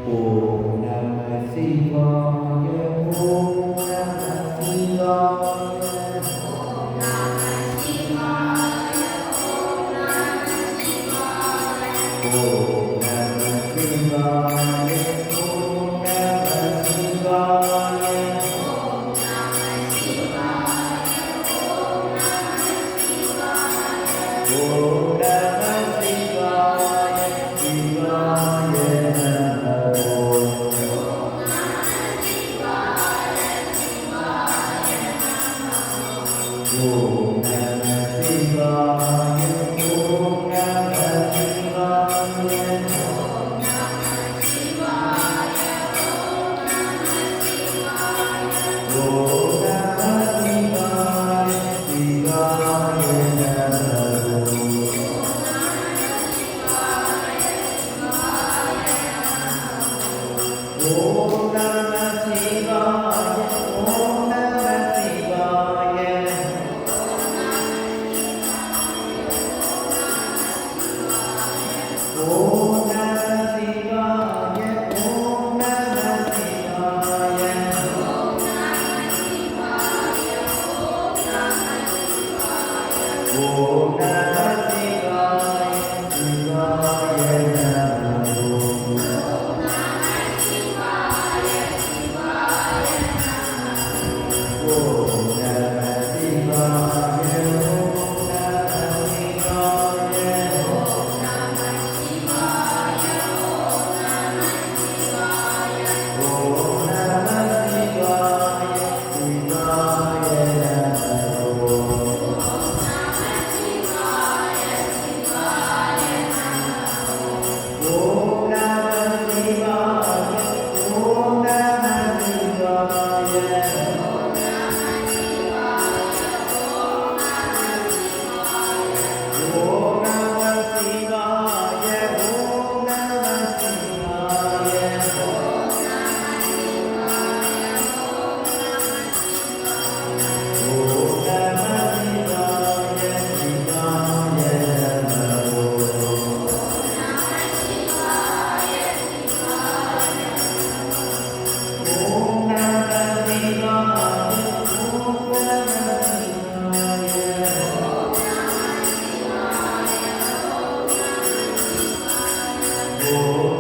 Om Namah Shivaya. Om Namah Shivaya. Om Namah Shivaya. Om Namah Shivaya. Om Namah Shivaya. Shivaya Namo. Om Namah Shivaya. Om Namah Shivaya. Om Namah Shivaya. Shivaya Namo. Om Namah Shivaya. Om Namah Shivaya. Om Namah Shivaya. Om Namah Shivaya. Om Namah Shivaya. Shivaya Namo. Om Namah Shivaya. Om Namah Shivaya. Om Namah Shivaya. Shivaya Namo. Om Namah Shivaya. Om Namah Shivaya. Om Namah Shivaya. Om Namah Shivaya. Om Namah Shivaya. Shivaya Namo. Om Namah Shivaya. Om Namah Shivaya. Om